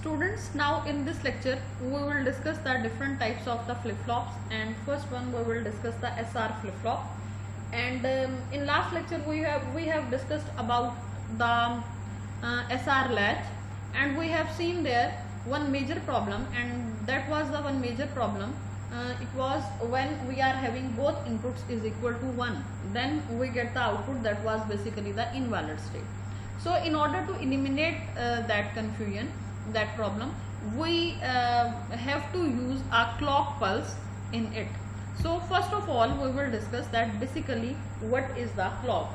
Students, now in this lecture we will discuss the different types of the flip-flops, and first one we will discuss the SR flip-flop. And in last lecture we have discussed about the SR latch, and we have seen there one major problem, and that was the one major problem. It was when we are having both inputs is equal to 1, then we get the output that was basically the invalid state. So in order to eliminate that confusion, that problem, we have to use a clock pulse in it. So first of all we will discuss that basically what is the clock.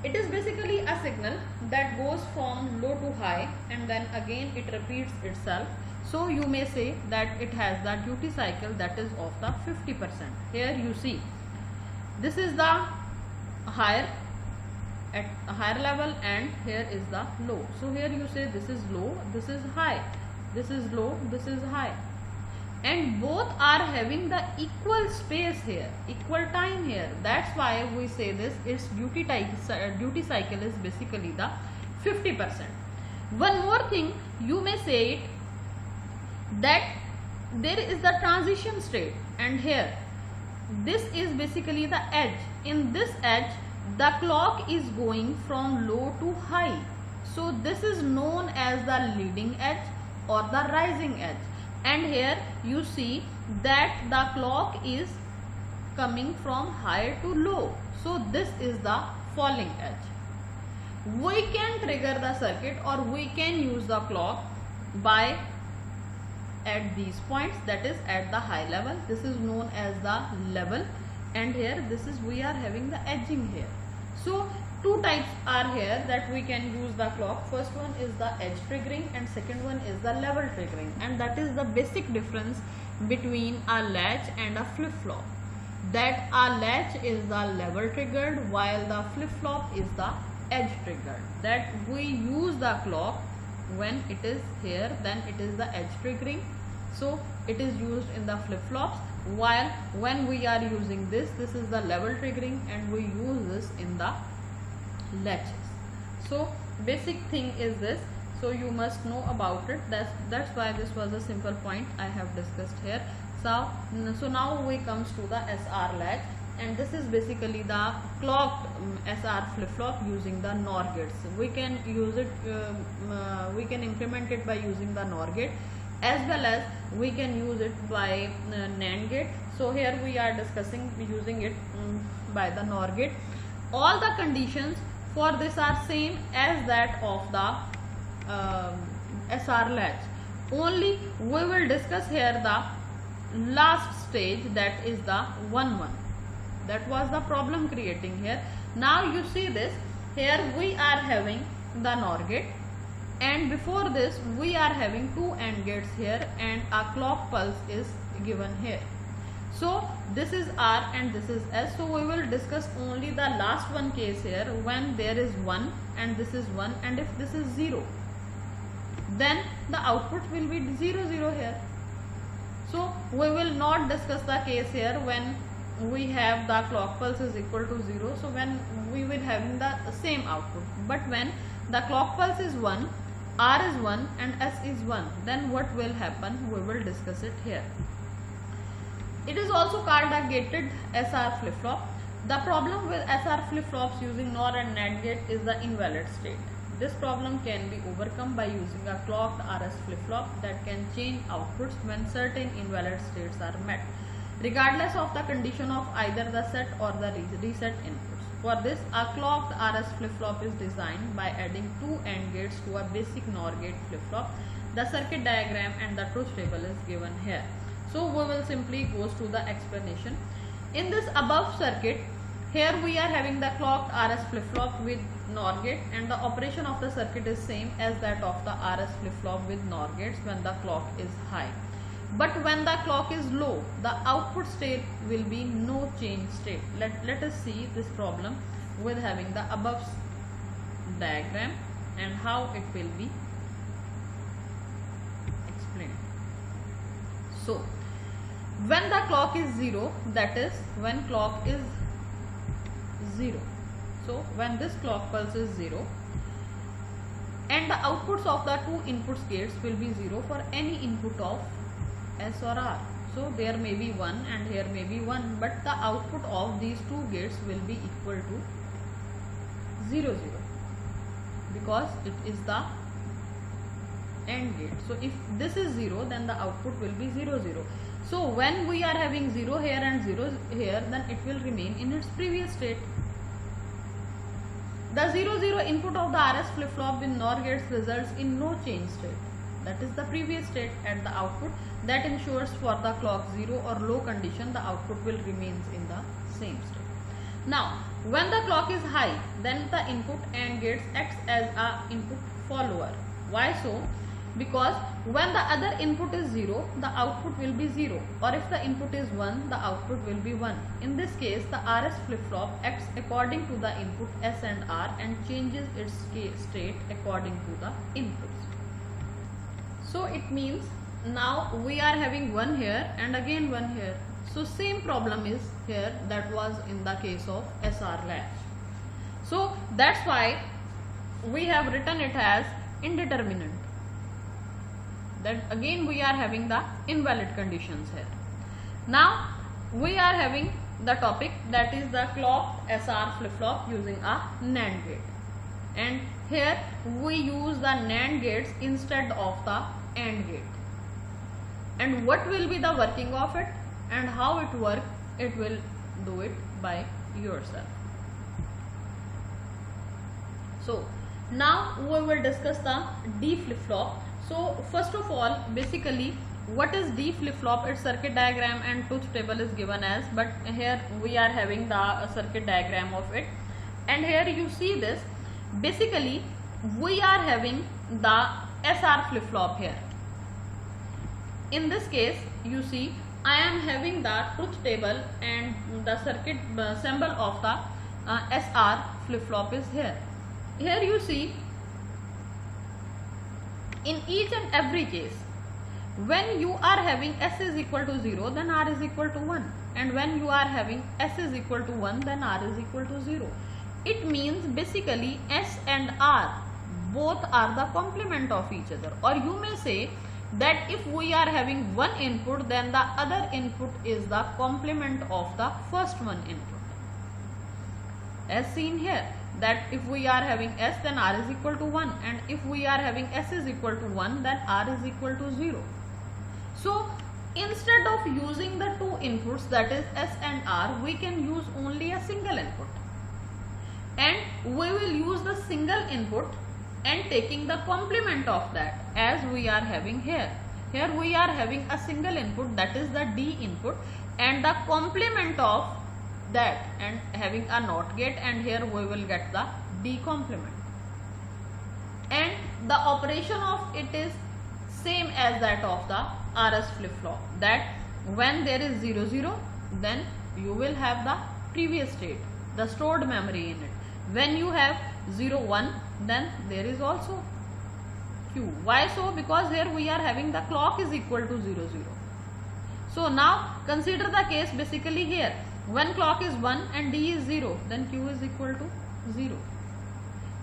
It is basically a signal that goes from low to high and then again it repeats itself. So you may say that it has the duty cycle that is of the 50%. Here you see this is the higher, at a higher level, and here is the low. So here you say this is low, this is high, this is low, this is high, and both are having the equal space here, equal time here. That's why we say this, its duty cycle is basically the 50%. One more thing, you may say it that there is the transition state, and here this is basically the edge. In this edge the clock is going from low to high, so this is known as the leading edge or the rising edge. And here you see that the clock is coming from high to low, so this is the falling edge. We can trigger the circuit or we can use the clock by at these points, that is at the high level, this is known as the level, and here this is, we are having the edging here. So two types are here that we can use the clock. First one is the edge triggering and second one is the level triggering, and that is the basic difference between a latch and a flip-flop. That a latch is the level triggered while the flip-flop is the edge triggered. That we use the clock when it is here, then it is the edge triggering, so it is used in the flip-flops, while when we are using this is the level triggering and we use this in the latches. So basic thing is this, so you must know about it. That's why this was a simple point I have discussed here. So now we comes to the SR latch, and this is basically the clocked SR flip-flop using the NOR gates. We can use it, we can implement it by using the NOR gate, as well as we can use it by NAND gate. So here we are discussing using it by the NOR gate. All the conditions for this are same as that of the SR latch. Only we will discuss here the last stage, that is the 1-1. That was the problem creating here. Now you see this, here we are having the NOR gate, and before this we are having two AND gates here, and a clock pulse is given here. So this is R and this is S. So we will discuss only the last one case here, when there is 1 and this is 1, and if this is 0, then the output will be 0 0 here. So we will not discuss the case here when we have the clock pulse is equal to 0, so when we will having the same output. But when the clock pulse is 1, R is 1 and S is 1, then what will happen, we will discuss it here. It is also called a gated SR flip-flop. The problem with SR flip-flops using NOR and NAND gate is the invalid state. This problem can be overcome by using a clocked RS flip-flop that can change outputs when certain invalid states are met, regardless of the condition of either the set or the reset inputs. For this, a clocked RS flip-flop is designed by adding two AND gates to a basic NOR gate flip-flop. The circuit diagram and the truth table is given here. So we will simply goes to the explanation. In this above circuit, here we are having the clocked RS flip-flop with NOR gate, and the operation of the circuit is same as that of the RS flip-flop with NOR gates when the clock is high. But when the clock is low, the output state will be no change state. Let us see this problem with having the above diagram and how it will be explained. So when the clock is 0, that is when clock is 0. So when this clock pulse is 0, and the outputs of the two inputs gates will be 0 for any input of S or R. So there may be 1 and here may be 1, but the output of these two gates will be equal to 0 0 because it is the AND gate. So if this is 0, then the output will be 0 0. So when we are having 0 here and 0 here, then it will remain in its previous state. The 0 0 input of the RS flip-flop with NOR gates results in no change state. That is the previous state at the output. That ensures for the clock 0 or low condition, the output will remain in the same state. Now, when the clock is high, then the input AND gates acts as a input follower. Why so? Because when the other input is 0, the output will be 0, or if the input is 1, the output will be 1. In this case, the RS flip-flop acts according to the input S and R and changes its state according to the inputs. So it means now we are having 1 here and again 1 here. So same problem is here that was in the case of SR latch. So that's why we have written it as indeterminate. That again we are having the invalid conditions here. Now we are having the topic that is the clock SR flip-flop using a NAND gate, and here we use the NAND gates instead of the AND gate. And what will be the working of it and how it works, it will do it by yourself. So now we will discuss the D flip-flop. So first of all, basically what is D flip-flop? Its circuit diagram and truth table is given as, but here we are having the circuit diagram of it, and here you see this. Basically we are having the SR flip-flop here. In this case, you see I am having the truth table and the circuit symbol of the SR flip-flop is here. Here you see, in each and every case, when you are having S is equal to 0, then R is equal to 1, and when you are having S is equal to 1, then R is equal to 0. It means basically S and R both are the complement of each other, or you may say that if we are having one input, then the other input is the complement of the first one input, as seen here, that if we are having S, then R is equal to 1, and if we are having S is equal to 1, then R is equal to 0. So instead of using the two inputs, that is S and R, we can use only a single input, and we will use the single input and taking the complement of that, as we are having here. Here we are having a single input, that is the D input, and the complement of that, and having a NOT gate, and here we will get the D complement, and the operation of it is same as that of the RS flip-flop, that when there is 0 0, then you will have the previous state, the stored memory in it. When you have 0 1, then there is also Q. Why so? Because here we are having the clock is equal to 0 0. So now consider the case basically here, when clock is 1 and D is 0, then Q is equal to 0,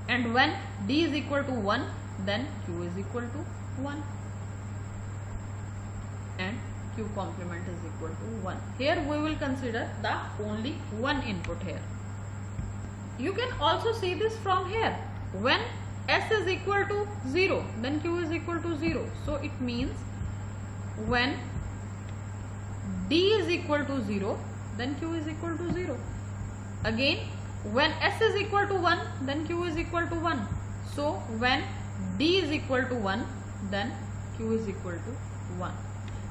and when D is equal to 1, then Q is equal to 1, and Q complement is equal to 1. Here we will consider the only one input here. You can also see this from here, when S is equal to 0, then Q is equal to 0. So it means when D is equal to 0, then Q is equal to 0. Again, when S is equal to 1, then Q is equal to 1. So when D is equal to 1, then Q is equal to 1.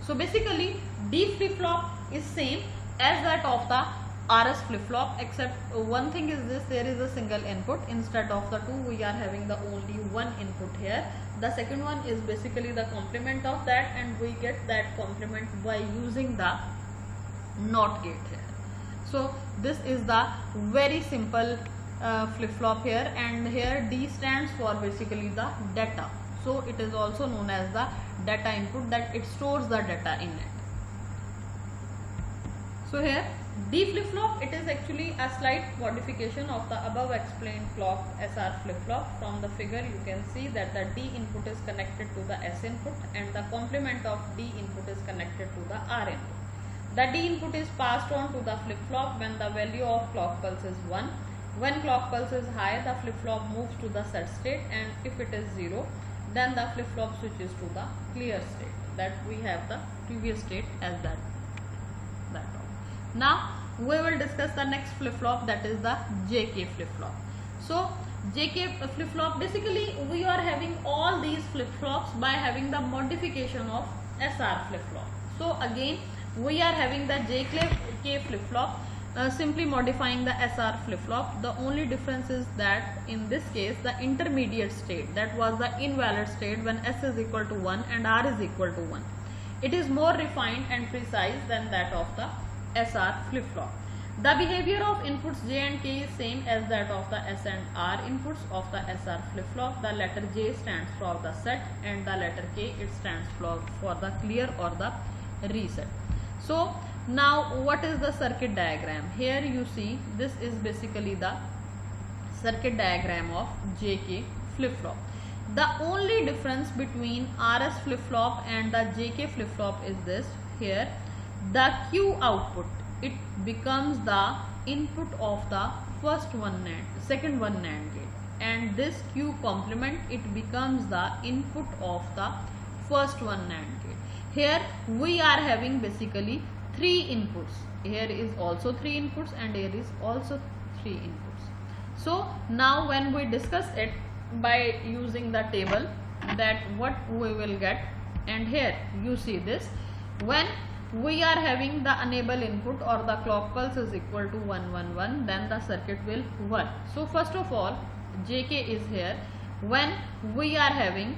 So basically D flip-flop is same as that of the RS flip-flop, except one thing is this, there is a single input. Instead of the two, we are having the only one input here. The second one is basically the complement of that, and we get that complement by using the NOT gate here. So this is the very simple flip-flop here, and here D stands for basically the data. So it is also known as the data input, that it stores the data in it. So here D flip-flop, it is actually a slight modification of the above explained clock SR flip-flop. From the figure you can see that the D input is connected to the S input and the complement of D input is connected to the R input. The D input is passed on to the flip-flop when the value of clock pulse is 1. When clock pulse is high, the flip-flop moves to the set state, and if it is 0, then the flip-flop switches to the clear state. That we have the previous state as that. Now we will discuss the next flip-flop, that is the JK flip-flop. So JK flip-flop, basically we are having all these flip-flops by having the modification of SR flip-flop. So again we are having the JK flip-flop, simply modifying the SR flip-flop. The only difference is that in this case the intermediate state, that was the invalid state when S is equal to 1 and R is equal to 1. It is more refined and precise than that of the SR flip-flop. The behavior of inputs J and K is same as that of the S and R inputs of the SR flip-flop. The letter J stands for the set and the letter K, it stands for the clear or the reset. So now what is the circuit diagram? Here you see this is basically the circuit diagram of JK flip-flop. The only difference between RS flip-flop and the JK flip-flop is this. Here the Q output, it becomes the input of the second one NAND gate, and this Q complement, it becomes the input of the first one NAND gate. Here we are having basically 3 inputs. Here is also 3 inputs and here is also 3 inputs. So now when we discuss it by using the table, that what we will get, and here you see this, when we are having the enable input or the clock pulse is equal to 111, then the circuit will work. So first of all JK is here. When we are having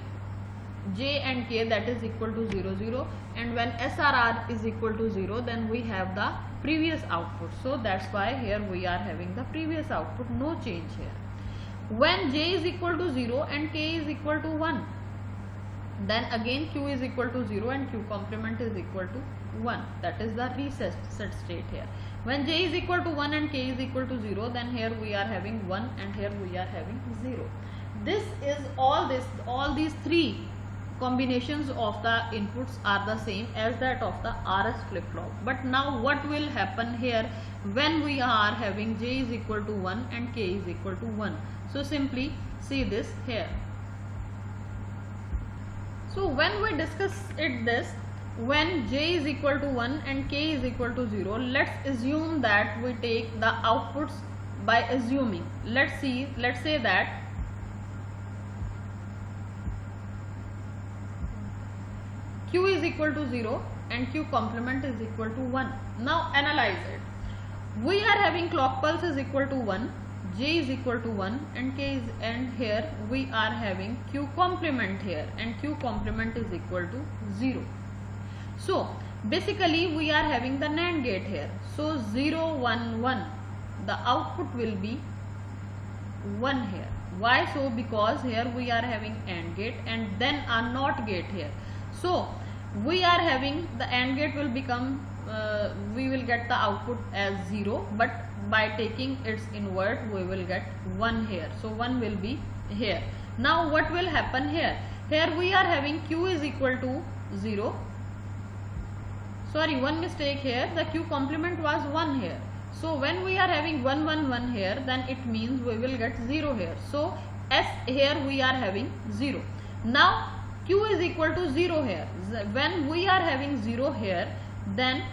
J and K, that is equal to 0 0, and when SRR is equal to 0, then we have the previous output. So that's why here we are having the previous output, no change here. When J is equal to 0 and K is equal to 1, then again Q is equal to 0 and Q complement is equal to 1. That is the reset state here. When J is equal to 1 and K is equal to 0, then here we are having 1 and here we are having 0. This is all these 3 combinations of the inputs are the same as that of the RS flip-flop. But now what will happen here when we are having J is equal to 1 and K is equal to 1? So simply see this here. So when we discuss this, when J is equal to 1 and K is equal to 0, let's assume that we take the outputs by assuming. Let's say that Q is equal to 0 and Q complement is equal to 1. Now analyze it. We are having clock pulse is equal to 1, J is equal to 1 and K is, and here we are having Q complement here and Q complement is equal to 0. So basically we are having the NAND gate here. So 0 1 1, the output will be 1 here. Why so? Because here we are having AND gate and then a NOT gate here. So we are having the AND gate will become we will get the output as 0, but by taking its invert we will get 1 here. So 1 will be here. Now what will happen here? Here we are having Q is equal to 0. Sorry, one mistake here. The Q complement was 1 here. So when we are having 1 1 1 here, then it means we will get 0 here. So S here we are having 0. Now Q is equal to 0 here. When we are having 0 here, then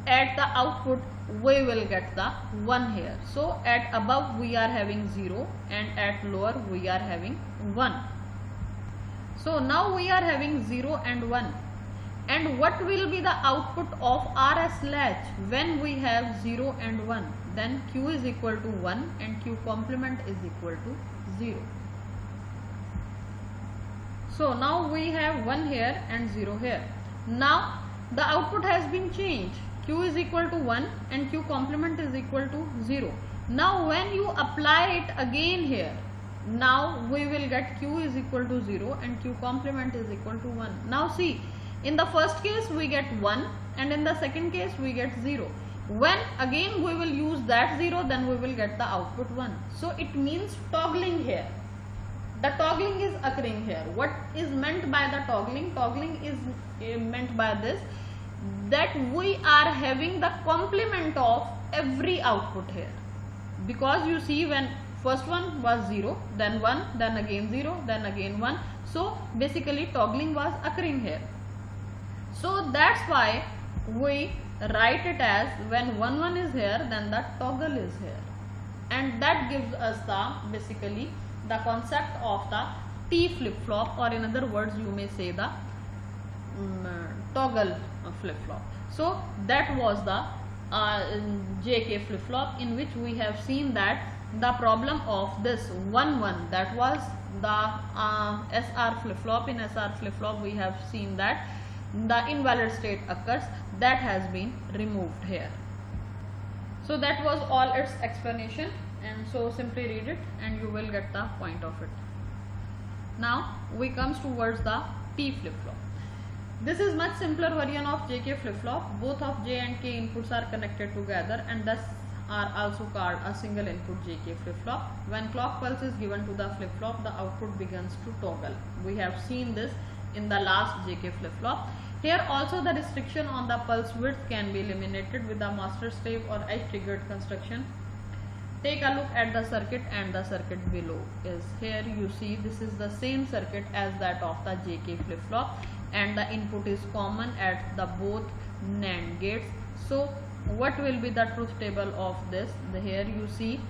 at the output we will get the 1 here. So at above we are having 0 and at lower we are having 1. So now we are having 0 and 1. And what will be the output of RS latch when we have 0 and 1? Then Q is equal to 1 and Q complement is equal to 0. So now we have 1 here and 0 here. Now the output has been changed. Q is equal to 1 and Q complement is equal to 0. Now when you apply it again here, now we will get Q is equal to 0 and Q complement is equal to 1. Now see, in the first case we get 1 and in the second case we get 0. When again we will use that 0, then we will get the output 1. So it means toggling here. The toggling is occurring here. What is meant by the toggling? Toggling is meant by this, that we are having the complement of every output here. Because you see, when first one was 0, then 1, then again 0, then again 1. So basically toggling was occurring here. So that's why we write it as, when 1 1 is here, then the toggle is here. And that gives us the basically the concept of the T flip-flop, or in other words you may say the toggle flip-flop. So that was the JK flip-flop, in which we have seen that the problem of this 1 1, that was the SR flip-flop. In SR flip-flop we have seen that the invalid state occurs, that has been removed here. So that was all its explanation, and so simply read it and you will get the point of it. Now we comes towards the T flip-flop. This is much simpler version of JK flip-flop. Both of J and K inputs are connected together and thus are also called a single input JK flip-flop. When clock pulse is given to the flip-flop, the output begins to toggle. We have seen this in the last JK flip-flop. Here also the restriction on the pulse width can be eliminated with the master slave or edge triggered construction. Take a look at the circuit, and the circuit below is here. You see, this is the same circuit as that of the JK flip-flop, and the input is common at the both NAND gates. So what will be the truth table of this? Here you see,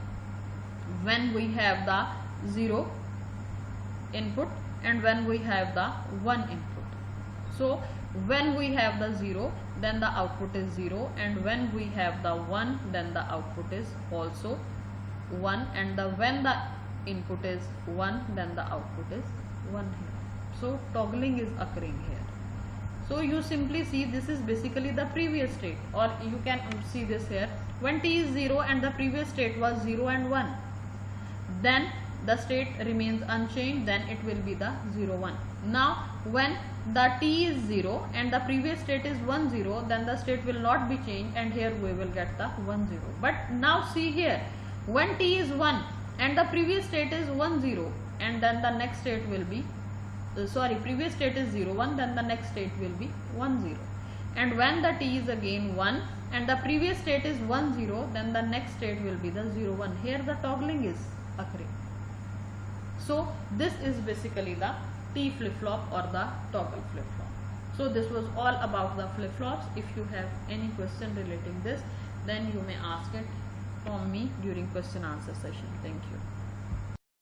when we have the 0 input and when we have the 1 input. So when we have the 0, then the output is 0, and when we have the 1, then the output is also 1, and when the input is 1, then the output is 1 here. So toggling is occurring here. So you simply see, this is basically the previous state, or you can see this here. When T is 0 and the previous state was 0 and 1, then the state remains unchanged, then it will be the 0 1. Now when the T is 0 and the previous state is 1 0, then the state will not be changed, and here we will get the 1 0. But now see here, when T is 1 and the previous state is 1 0, and then the next state will be previous state is 0 1, then the next state will be 1 0. And when the T is again 1 and the previous state is 1 0, then the next state will be the 0 1. Here the toggling is occurring. So this is basically the T flip-flop or the toggle flip-flop. So this was all about the flip-flops. If you have any question relating this, then you may ask it from me during question answer session. Thank you.